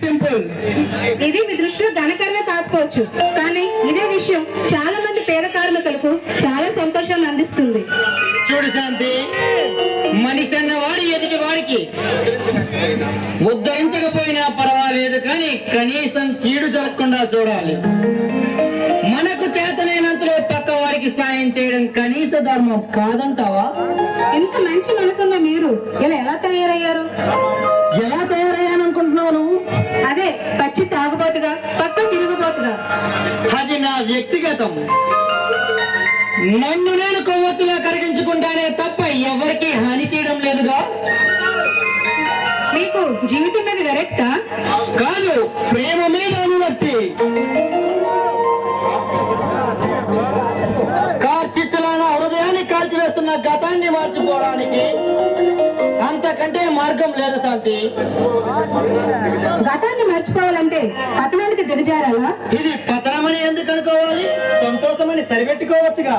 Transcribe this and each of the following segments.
Simple. ఇది మీ దృష్టిలో ఘనకరమే కాకపోవచ్చు, కానీ ఇదే విషయం చాలా మంది పేద కార్మికులకు చాలా సంతోషాన్ని అందిస్తుంది. చూడు శాంతి, మనిషి అన్నవాడు ఎదుటి వాడికి ఉద్ధరించకపోయినా పర్వాలేదు, కానీ కనీసం కీడు జరగకుండా చూడాలి. మనకు చేతనైనంతలో పక్క వాడికి సాయం చేయడం కనీస ధర్మం కాదంటావా? ఇంత మంచి మనసున్న మీరు ఇలా ఎలా తయారయ్యారు? ఎలా తయారయ్యాననుకుంటున్నావు నువ్వు? అదే పచ్చి తాగుబోతుగా, పక్క తిరుగుబోతుగా. అది నా వ్యక్తిగతం. నన్ను నేను కొవ్వొత్తుగా కరిగించుకుంటానే తప్ప ఎవరికి హాని చేయడం లేదుగా. మీకు జీవితం మీద విరక్తా? కాదు, ప్రేమ మీద అనురక్తి. కార్చిచ్చులాన హృదయాన్ని కాల్చివేస్తున్న గతాన్ని మార్చుకోవడానికి అంతకంటే మార్గం లేదు శాంతి. గతాన్ని మర్చిపోవాలంటే పతనానికి దిగజారాలా? ఇది పతనమని ఎందుకు అనుకోవాలి? సంతోషమని సరిపెట్టుకోవచ్చుగా.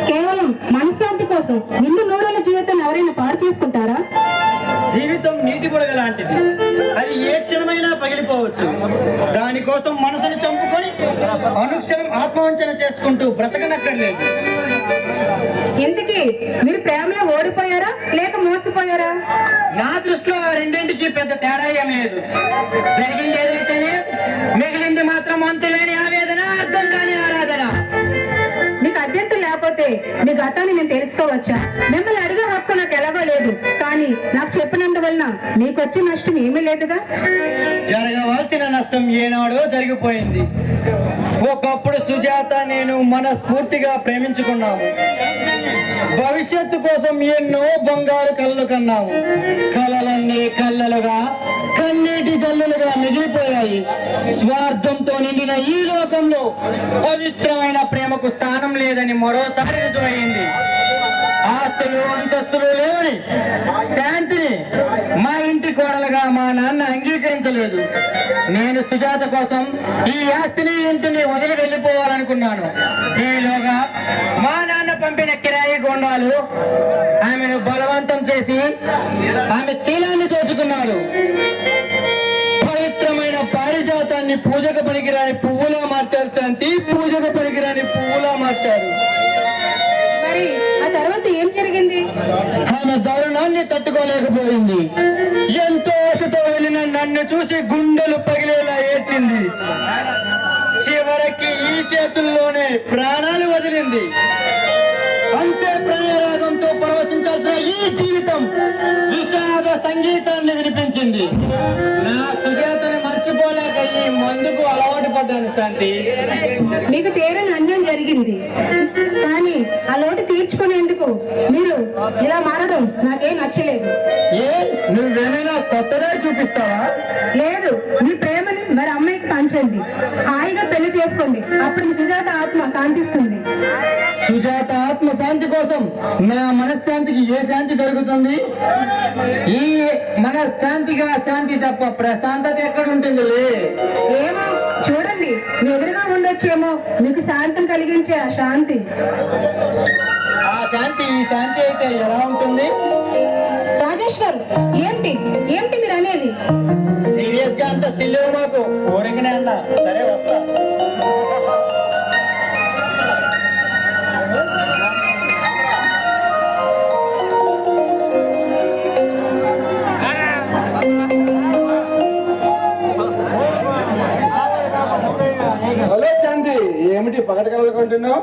కేవలం మనశ్శాంతి కోసం నిన్ను నూరేళ్ల జీవితాన్ని ఎవరైనా పాడు చేసుకుంటారా? జీవితం నీటి బుడగ లాంటిది, అది ఏ క్షణమైనా పగిలిపోవచ్చు. దానికోసం మనసును చంపుకొని అనుక్షణం ఆత్మవంచన చేసుకుంటూ బ్రతకనక్కర్లేదు. ఇంతకీ మీరు ప్రేమలో ఓడిపోయారా లేక మోసపోయారా? నా దృష్టిలో ఆ రెండింటికి పెద్ద తేడా ఏం లేదు. జరిగింది ఏదైతేనే మిగిలింది మాత్రం అంతులేని ఆవేదన, అర్థం కాని ఆరాధన. మీకు అభ్యంతరం లేకపోతే మీ గతాన్ని నేను తెలుసుకోవచ్చా? మిమ్మల్ని అడిగే హక్కు నాకు ఎలాగో లేదు, కానీ నాకు చెప్పినందువలన మీకు వచ్చే నష్టం ఏమీ లేదుగా. జరగవలసిన నష్టం ఏనాడో జరిగిపోయింది. ఒకప్పుడు సుజాత నేను మనస్ఫూర్తిగా ప్రేమించుకున్నాము. భవిష్యత్తు కోసం ఎన్నో బంగారు కలలు కన్నాము. కలలన్నీ కళ్ళలుగా, కన్నీటి జల్లులుగా మిగిలిపోయాయి. స్వార్థంతో నిండిన ఈ లోకంలో పవిత్రమైన ప్రేమకు స్థానం లేదని మరోసారి రుజువైంది. ఆస్తులు అంతస్తులు లేవని శాంతిని మా ఇంటి కోడలుగా మా నాన్న అంగీకరించలేదు. నేను సుజాత కోసం ఈ ఆస్తిని ఇంటిని వదిలి వెళ్ళిపోవాలనుకున్నాను. ఈలోగా మా నాన్న పంపిన కిరాయి గోండాలు ఆమెను బలవంతం చేసి ఆమె శీలాన్ని దోచుకున్నారు. పవిత్రమైన పారిజాతాన్ని పూజకు పనికిరాని పువ్వులా మార్చారు శాంతి, పూజకు పనికిరాని పువ్వులా మార్చారు. మరి ఆ తర్వాత ఏం జరిగింది? ఆమె దారుణాన్ని తట్టుకోలేకపోయింది. ఎంతో ఆశతో వెళ్ళిన నన్ను చూసి గుండెలు పగిలేలా ఏడ్చింది. చివరికి ఈ చేతుల్లోనే ప్రాణాలు వదిలింది. అంతే ప్రేమరాగంతో పరవశించాల్సిన ఈ జీవితం విషాద సంగీతాన్ని వినిపించింది. నా సుజాతని మర్చిపోలేక ఈ మందుకు అలవాటు పడ్డాను శాంతి. మీకు తీరని అన్యాయం జరిగింది, కానీ ఆ లోటు తీర్చుకునేందుకు మీరు ఇలా మారడం నాకేం నచ్చలేదు. ఏ, నువ్వేమైనా కొత్తగా చూపిస్తావా? లేదు, మీ ప్రేమని మరి అమ్మాయికి పంచండి, హాయిగా పెళ్లి చేసుకోండి. అప్పుడు మీ సుజాత ఆత్మ శాంతిస్తుంది. సుజాత ఆత్మ శాంతి కోసం నా మనశ్శాంతికి ఏ శాంతి దొరుకుతుంది? ఈ మనశ్శాంతిగా శాంతి తప్ప ప్రశాంతత ఎక్కడుంటుంది? ఏమో చూడండి, మీ ఎదురుగా ఉండొచ్చేమో మీకు శాంతం కలిగించే ఆ శాంతి. ఆ శాంతి ఈ శాంతి అయితే ఎలా ఉంటుంది? రాజేష్ గారు, ఏంటి ఏంటి మీరు అనేది? సీరియస్ గా అంత స్టిల్ మాకు ఊరికనే అన్నా. సరే, వస్తా. హలో శాంతి, ఏమిటి పగట కలలు కొంటున్నావు?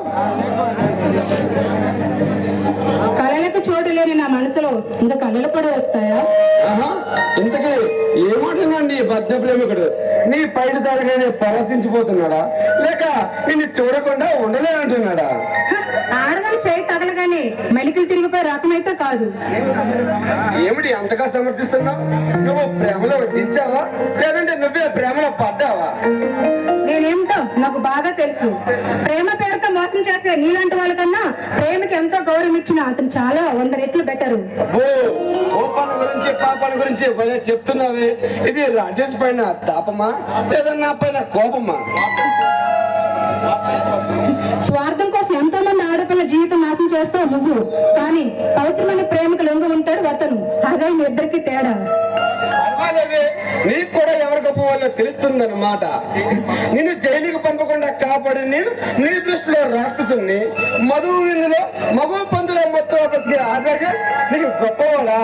కళలకు చోటు లేని నా మనసులో ఇంకా కళలు కూడా వస్తాయా? ఇంతకీ ఏమంటున్నాండి భగ్న ప్రేమికుడు? నీ పైట తరగానే పరవశించిపోతున్నాడా, లేక నిన్ను చూడకుండా ఉండలేనంటున్నాడా? ఆడదాని చేయి తగలగానే మెలికలు తిరిగిపోయే రకమైతే కాదు. ఏమిటి అంతగా సమర్థిస్తున్నావు? నువ్వు ప్రేమలో దించావా, లేదంటే నువ్వే ప్రేమలో పడ్డావా? నేనేమిటో నాకు బాగా తెలుసు. ప్రేమ పేరుతో మోసం చేసే నీలాంటి వాళ్ళకన్నా ప్రేమకి ఎంతో గౌరవం ఇచ్చిన అతను చాలా 100 రెట్లు బెటరు. కోపాల గురించి పాపాల గురించి భలే చెప్తున్నావే. ఇది రాజేష్ పైన తాపమా, లేదా నా పైన కోపమా? స్వార్థం కోసం ఎంతో మంది ఆడపిల్ల జీవితం నాశనం చేస్తావు నువ్వు, కానీ పవిత్రమైన ప్రేమకు లొంగ ఉంటాడు అతను. అదే మీ ఇద్దరికి తేడా. పర్వాలేదే, నీకు కూడా వల్ల తెలుస్తుందన్నమాట. నిన్ను జైలుకి పంపకుండా కాపాడి నేను నీ దృష్టిలో రాక్షసుని, మధువు విందులో మగవ పందుల మొత్తం బతికే ఆర్గజెస్ నీకు గొప్పవాడా?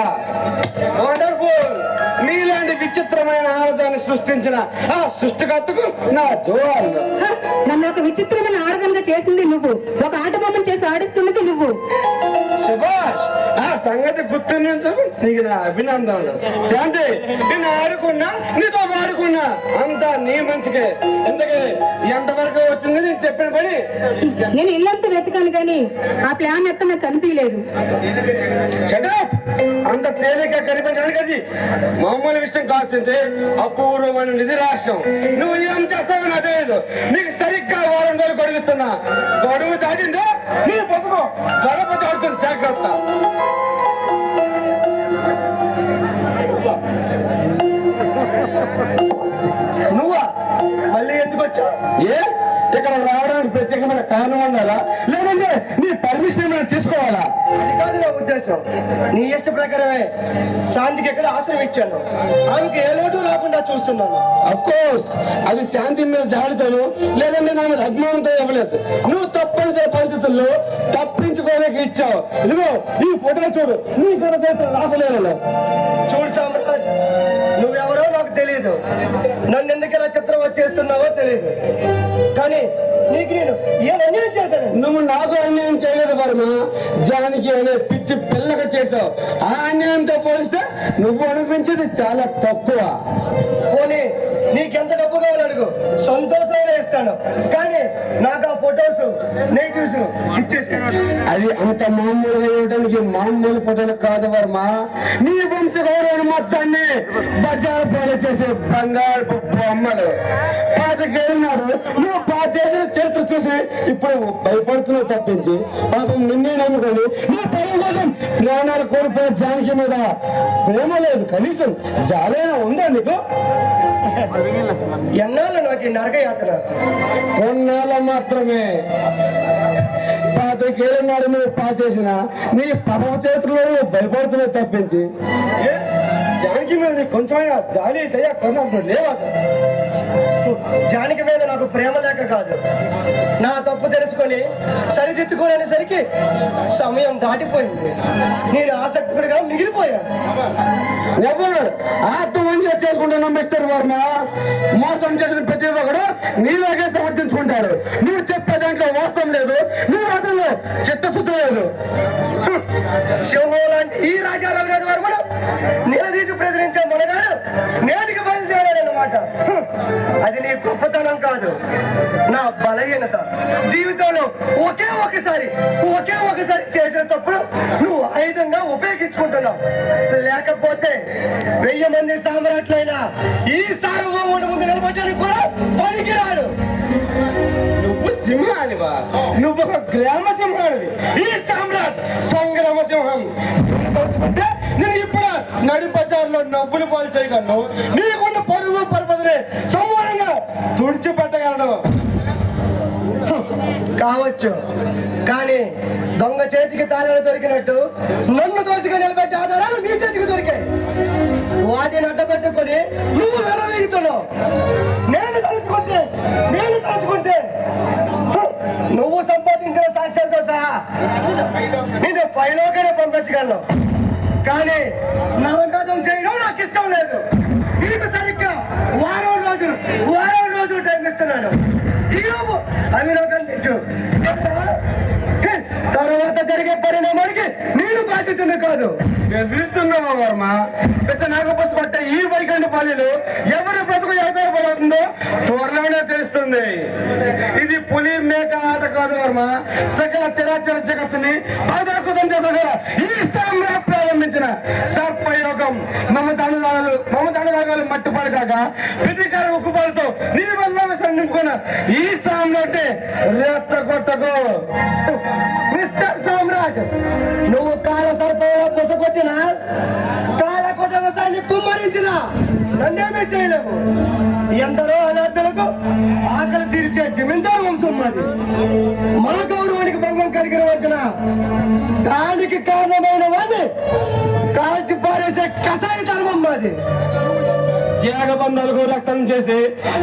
వండర్ఫుల్! నీలాంటి విచిత్రమైన ఆడదాన్ని సృష్టించిన ఆ సృష్టికర్తకు నా జోహార్లు. నన్ను ఒక విచిత్రమైన ఆడదానిగా చేసింది నువ్వు, ఒక ఆట బొమ్మను చేసి ఆడిస్తున్నది నువ్వు. సుభాష్, ఆ సంగతి గుర్తున్నందుకు నీకు నా అభినందనలు. శాంతి, నిన్ను ఆడుకున్నా నీతో ఆడుకున్నా అంతా నీ మంచికే. ఎందుకే ఎంతవరకు వచ్చింది నేను చెప్పిన పని? నేను ఇల్లంతా వెతకాను కానీ ఆ ప్లాన్ ఎక్కడ నాకు కనిపించలేదు. షటప్! అంత తేలిక కనిపించడానికి అది మామూలు విషయం కాల్సిందే. అపూర్వమైన నిధి రాష్ట్రం. నువ్వు ఏం చేస్తావో నాకు తెలియదు. నీకు సరిగ్గా వారం రోజులు గడువిస్తున్నా. గడువు దాటిందో నీ బతుకో గడప దాడుతుంది. జాగ్రత్త. నువ్వా మళ్ళీ ఎందుకు వచ్చావు? ఏ ఇక్కడ రావడానికి ప్రత్యేకమైన కారణం ఉండాలా, లేదంటే నీ పర్మిషన్ ఏమైనా తీసుకోవాలా? అది కాదు నా ఉద్దేశం. నీ ఇష్ట ప్రకారమే శాంతికి ఎక్కడ ఆశ్రయం ఇచ్చాను. ఆమెకి ఏ లోటు రాకుండా చూస్తున్నాను. అఫ్ కోర్స్ అది శాంతి మీద జాడితోను, లేదంటే నా మీద అభిమానంతో ఇవ్వలేదు. నువ్వు తప్పనిసరి పరిస్థితుల్లో తప్పించుకోలేక ఇచ్చావు. ఇదిగో ఈ ఫోటో చూడు, నీ కథ రాసలేదు. చూడు సామ్రాట్, నువ్వెవరో నాకు తెలియదు. నన్ను ఎందుకు ఇలా చిత్రం వచ్చేస్తున్నావో తెలియదు. కానీ నీకు నేను ఏం అన్యాయం చేశాను? నువ్వు నాకు అన్యాయం చేయలేదు వర్మ. జానికి అనే పిచ్చి పిల్లగా చేసావు. ఆ అన్యాయంతో పోలిస్తే నువ్వు అనిపించేది చాలా తక్కువ. పోనీ నీకెంత డబ్బు కావాలో అడుగు, సంతోషంగా ఇస్తాను. కానీ నాకు ఆ ఫొటోస్ నెగిటివ్స్ ఇచ్చేసి. అది అంత మామూలుగా ఇవ్వడానికి మామూలు ఫోటోలు కాదు వర్మ. నీ వంశ గౌరవం మొత్తాన్ని బజారు పాలు చేసే బంగారు బొమ్మలు. పాతకేళ్ళనాడు నువ్వు దేశం చరిత్ర చూసి ఇప్పుడు భయపడుతున్నావు తప్పించి పాపం నిన్నే నమ్ముకొని నీ పదవి కోసం ప్రాణాలు కోల్పోయిన జానకి మీద ప్రేమ లేదు. కనీసం జాలైనా ఉందా నీకు? ఎన్నాళ్ళు నాకు ఈ నరక యాత్ర? కొన్నాళ్ళ మాత్రమే. పాతకేళ్ళనాడు నువ్వు పాతేసిన నీ పాప చేతుల్లో నువ్వు భయపడుతున్నావు తప్పించి జానకి మీద నీకు కొంచెమైనా జాలి దయ కరుణ లేవా సార్? జానకి మీద నాకు ప్రేమ లేక కాదు, నా తప్పు తెలుసుకొని సరిదిద్దుకోనేసరికి సమయం దాటిపోయింది. నేను ఆసక్తికుడిగా మిగిలిపోయాను. ఎవరు ఆత్మహత్య చేసుకుంటున్నా మిస్టర్ వర్మ? మోసం చేసిన ప్రతి ఒక్కడు నీలాగే సమర్థించుకుంటాడు. నువ్వు చెప్పే దాంట్లో వాస్తవం లేదు, నువ్వు అతను చిత్తశుద్ధి లేదు. సింహం లాంటి ఈ రాజా రఘునాథ్ వర్మను నిలదీసి ప్రశ్నించే మనగాడు నేటికి బయలుదేరాడన్నమాట. అది నీ గొప్పతనం కాదు, నా బలహీనత. జీవితంలో ఒకే ఒకసారి చేసిన తప్పుడు నువ్వు ఆయుధంగా ఉపయోగించుకుంటున్నావు. లేకపోతే 1000 మంది సామ్రాట్లైనా ఈ సార్వభౌముడి ముందు నిలబడడానికి కూడా పనికిరాడు. నువ్వు సింహానివా? నువ్వు ఒక గ్రామ సింహానివి. ఈ సామ్రాట్ సంగ్రామ సింహం. తలుచుకుంటే నేను ఇప్పుడు నడి బజార్లో నవ్వులు పాలు చేయగలను. నీకున్న పరుగు పరపతిని సమూలంగా తుడిచిపెట్టగలను. కావచ్చు, కానీ దొంగ చేతికి తాళాలు దొరికినట్టు నన్ను దోషిగా నిలబెట్టే ఆధారాలు నీ చేతికి దొరికాయి. వాటిని అడ్డపెట్టుకొని నువ్వు వెర్రవీగుతున్నావు. నేను తలుచుకుంటే నువ్వు సంపాదించిన సాక్ష్యాలతో సహా నేను పైలోకనే పంపించగలను. కానీ నరకాదం చేయడం నాకు ఇష్టం లేదు. నీకు సరిగ్గా వారం రోజులు టైం ఇస్తున్నాను. ఈరోజు అవిలోకం తెచ్చు. తర్వాత జరిగే పరిణామానికి నేను బాధ్యతను కాదు. నేను పిలుస్తున్నావా వర్మ? నాకు బస్సు కొట్టే ఈ వైకంఠ పల్లెలు ఎవరి బ్రతుకు ఆధారపడుతుందో త్వరలోనే తెలుస్తుంది. ఇది పులి మేక ఆట కాదు వర్మ. సకల చరాచర జగత్తుని ఆధాకృతం చేసగల ఈ సామ్రాట్ ప్రారంభించిన సర్పయోగం. మమతానురాగాలు మట్టుపడగాక ప్రతీకార ఉక్కుపాలతో నీ వల్ల నింపుకున్న ఈ సామ్రాట్ రెచ్చగొట్టకు. మిస్టర్ సామ్రాట్, నువ్వు కాల సర్పంలో పొసగొట్టిన కాల కుటుంబాన్ని కుమ్మరించిన నన్నేమీ చేయలేవు. ఎందరో అనాథులకు ఆకలి తీర్చే జమీందారు వంశం మాది. మా గౌరవానికి భంగం కలిగిన వచ్చిన దానికి కారణమైన వాడిని కాల్చి పారేసే కషాయ ధర్మం మాది. త్యాగబంధాలకు రక్తం చేసి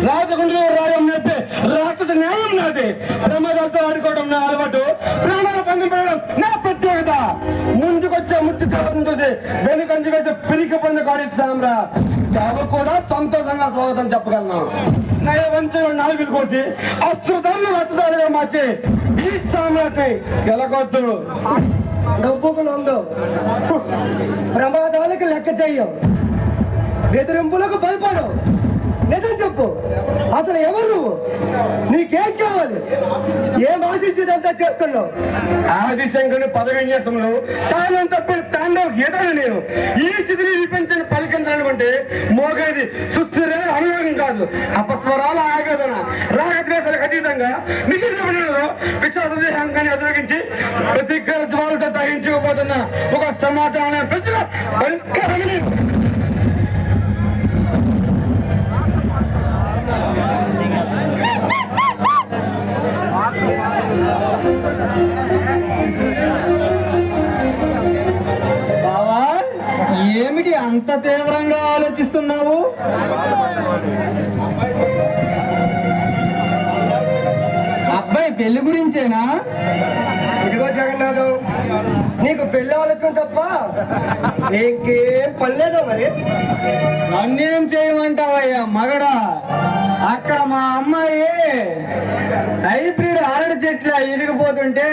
రాజగుండెలో రాజం నేర్పే రాక్షస న్యాయం నాది. ప్రమాదాలతో ఆడుకోవడం నా అలవాటు, ప్రాణాలు పందెం పెట్టడం నా ప్రత్యేకత. ముందుకొచ్చే ముచ్చు చేపలను చూసి వెనుకంజి వేసే పిరికి పొంది కాడి సామ్రా చావు కూడా సంతోషంగా స్వాగతం చెప్పగలను. నయ వంచన నాలుగులు కోసి అస్త్రదారులు రక్తదారుగా మార్చి ఈ సామ్రాట్ని గెలకొద్దు. డబ్బుకు నొందు, ప్రమాదాలకు లెక్క చెయ్యం, బెదిరింపులకు భయపడు. నిజం చెప్పు, అసలు ఎవరు నువ్వు? నీకేం కావాలి? ఏం ఆశించేదంతా చేస్తున్నావు? ఆదిశంకరుని పదవిన్యాసంలో తాను తప్పిన తాండవ గీతాను నేను ఈ స్థితిని విపించని పలికించాలనుకుంటే మోగేది సుస్థిరే అనుయోగం కాదు, అపస్వరాల ఆవేదన. రాగద్వేషాలకు అతీతంగా నిషేధంలో విశ్వాసంగాన్ని ఉపయోగించి ప్రతిజ్ఞ జ్వాలతో దహించుకుపోతున్న ఒక సమాధాన ప్రశ్న పరిష్కారం. బావా, ఏమిటి అంత తీవ్రంగా ఆలోచిస్తున్నావు? అబ్బాయి పెళ్లి గురించేనా? ఇదిగో జగన్నాథం, నీకు పెళ్లి ఆలోచన తప్ప ఇంకేం పని లేదా? మరి నన్నేం చేయమంటావయ్యా మగడా? అక్కడ మా అమ్మాయి హైబ్రిడ్ అరటి చెట్ల ఎదిగిపోతుంటే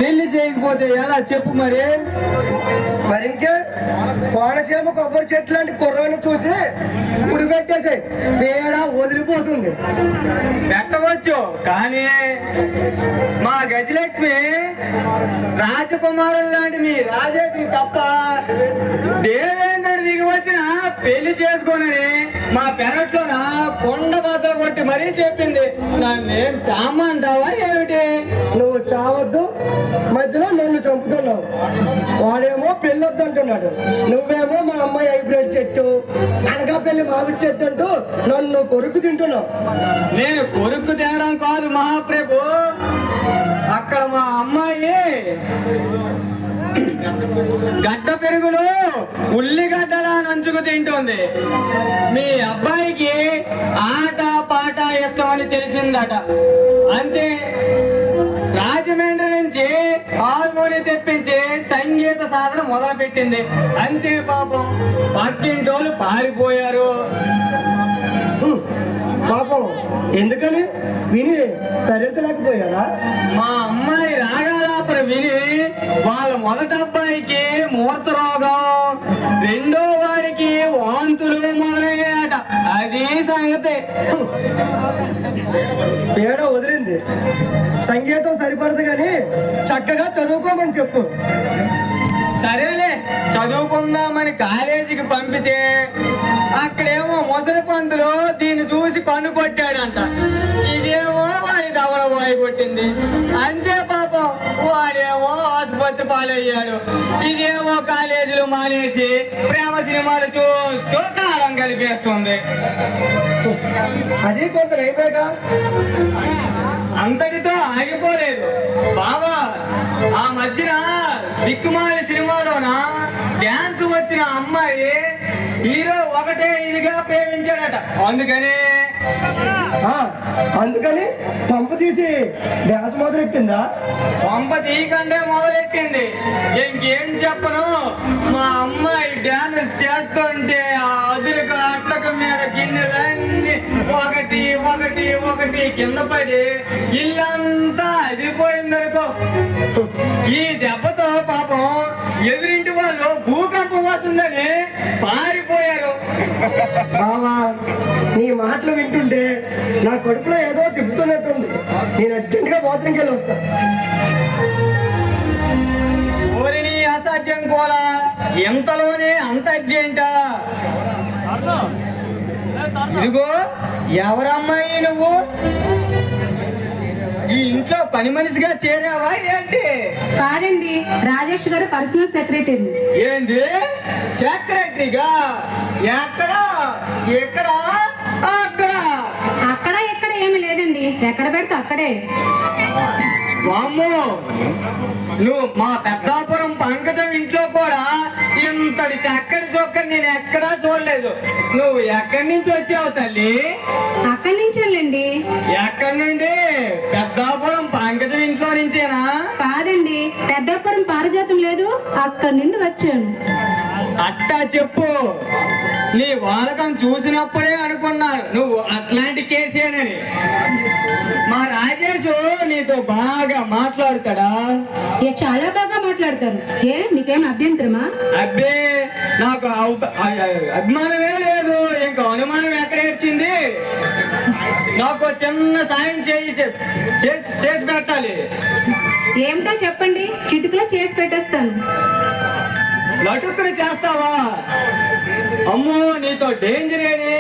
పెళ్లి చేయకపోతే ఎలా చెప్పు మరి? మరింకే కోనసీమ కొబ్బరి చెట్టు లాంటి కుర్రను చూసి గుడి పెట్టేసాయి, పేడ వదిలిపోతుంది. పెట్టవచ్చు, కానీ మా గజలక్ష్మి రాజకుమారులు లాంటి మీ రాజేశ్వరి తప్ప దేవేంద్రుడు దిగి వచ్చిన పెళ్లి చేసుకోనని మా పెరట్లోన కొండ బద్దలు కొట్టి మరీ చెప్పింది. నన్నేం చామంటావా ఏమిటి? నువ్వు చావద్దు, మధ్యలో నన్ను చంపుతున్నావు. వాడేమో పెళ్ళొద్దు అంటున్నాడు, నువ్వేమో మా అమ్మాయి హైబ్రిడ్ చెట్టు, అనకాపల్లి మామిడి చెట్టు అంటూ నన్ను కొరుకు తింటున్నావు. నేను కొరుకు తేడం కాదు మహాప్రభు, అక్కడ మా అమ్మాయి గడ్డ పెరుగులు ఉల్లిగడ్డలా నంచుకు తింటుంది. మీ అబ్బాయికి ఆట పాట ఇష్టం అని తెలిసిందట, అంతే. రాజమండ్రి నుంచి హార్మోని తెప్పించి సంగీత సాధన మొదలు పెట్టింది, అంతే. పాపం పక్కింటోళ్ళు పారిపోయారు. పాపం ఎందుకని విని తరించలేకపోయారా? మా అమ్మాయి రాగాలాపర విని వాళ్ళ మొదటి అబ్బాయికి మూర్త రోగం, రెండో వాడికి వాంతులు మొదలయ్యాయట. అది సంగతి. పేడ వదిలింది, సంగీతం సరిపడదు కానీ చక్కగా చదువుకోమని చెప్పు. సరేలే, చదువుకుందామని కాలేజీకి పంపితే అక్కడేమో ముసలి పంతులు దీన్ని చూసి కన్ను కొట్టాడంట. ఇదేమో వాడి దవడ వాయి కొట్టింది, అంతే. పాపం వాడేమో ఆసుపత్రి పాలయ్యాడు. ఇదేమో కాలేజీలు మానేసి ప్రేమ సినిమాలు చూస్తూ కాలం కలిపేస్తుంది. అది కొంత అయిపోయాక అంతటితో ఆగిపోలేదు బాబా. ఆ మధ్యన దిక్కుమాలి సినిమాలోన డ్యాన్స్ వచ్చిన అమ్మాయి హీరో ఒకటే ఇదిగా ప్రేమించాడట. అందుకని పంపు తీసి డ్యాన్స్ మొదలెట్టిందా? పంప తీయకండే మొదలెట్టింది. ఇంకేం చెప్పను, మా అమ్మాయి డ్యాన్స్ చేస్తుంటే ఆ అదురుగా అట్టకం మీద గిన్నెలన్నీ ఒకటి ఒకటి ఒకటి కింద పడి ఇల్లంతా అదిరిపోయిందనుకో. ఈ దెబ్బతో పాపం ఎదురింటి వాళ్ళు భూకంపం వస్తుందని పారిపోయారు. బావా, నీ మాటలు వింటుంటే నా కడుపులో ఏదో తిప్పుతున్నట్టుంది. నేను అర్జెంటుగా బాత్రూమ్కి వెళ్ళి వస్తా. ఓరిని అసాధ్యం కోలా, ఎంతలోనే అంత అర్జెంటా? ఇదిగో, ఎవరమ్మాయి నువ్వు? ఈ ఇంట్లో పని మనిషిగా చేరావా ఏంటి? కాదండి, రాజేష్ గారు పర్సనల్ సెక్రటరీ. ఏంది సెక్రటరీగా? ఎక్కడ ఎక్కడ? అక్కడ అక్కడ ఎక్కడ ఏమి లేదండి, ఎక్కడ పెడితే అక్కడే. వామ్మో, నువ్వు మా పెద్దాపురం పంకజం ఇంట్లో కూడా ఇంతటి చక్కటి చొక్కని నేను ఎక్కడా చూడలేదు. నువ్వు ఎక్కడి నుంచి వచ్చావు తల్లి? అక్కడి నుంచేనండి. ఎక్కడి నుండి? పెద్దాపురం పంకజం ఇంట్లో నుంచేనా? కాదండి, పెద్దాపురం పారిజాతం లేదు, అక్కడి నుండి వచ్చాను. అట్టా చెప్పు. నీ వాలకం చూసినప్పుడే అనుకున్నాను నువ్వు అట్లాంటి కేసేనని. మా రాజేష్ నీతో బాగా మాట్లాడతాడా? చాలా బాగా మాట్లాడతారు. మీకేం అభ్యంతరమా? అబ్బే, నాకు అభిమానమే లేదు, ఇంకా అనుమానం ఎక్కడ ఏడ్చింది? నాకు చిన్న సాయం చేసి పెట్టాలి. ఏమిటో చెప్పండి, చిటుకులో చేసి పెట్టేస్తాను. లటుక్కుని చేస్తావా? అమ్మో, నీతో డేంజర్ ఏది?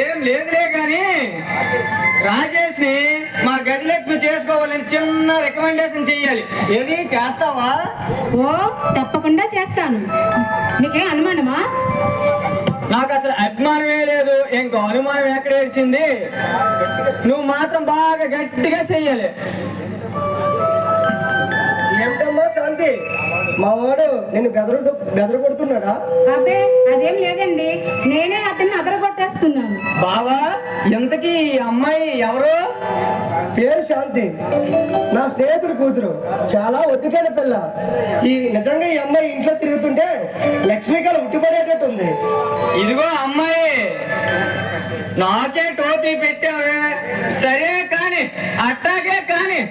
ఏం లేదులే గాని రాజేష్ ని మా గజలక్ష్మి చేసుకోవాలని చిన్న రికమెండేషన్ చెయ్యాలి. ఏది చేస్తావా? ఓ, తప్పకుండా చేస్తాను. మీకేం అనుమానమా? నాకు అసలు అభిమానమే లేదు, ఇంకో అనుమానం ఎక్కడ ఏడ్చింది? నువ్వు మాత్రం బాగా గట్టిగా చెయ్యాలి. ఏమిటమ్మా శాంతి, మా వాడు నిన్ను బెదరు కొడుతున్నాడా? అబ్బే, అదేం లేదండి, నేనే అతన్ని అదరగొట్టేస్తున్నాను. బావా, ఇంతకీ ఈ అమ్మాయి ఎవరు? పేరు శాంతి, నా స్నేహితుడు కూతురు. చాలా ఒత్తికైన పిల్ల. నిజంగా ఈ అమ్మాయి ఇంట్లో తిరుగుతుంటే లక్ష్మీకళ ఉట్టిపడేటట్టుంది. ఇదిగో అమ్మాయి, నాకే టోపీ పెట్టావే. సరే కాని, అట్టాగే కాని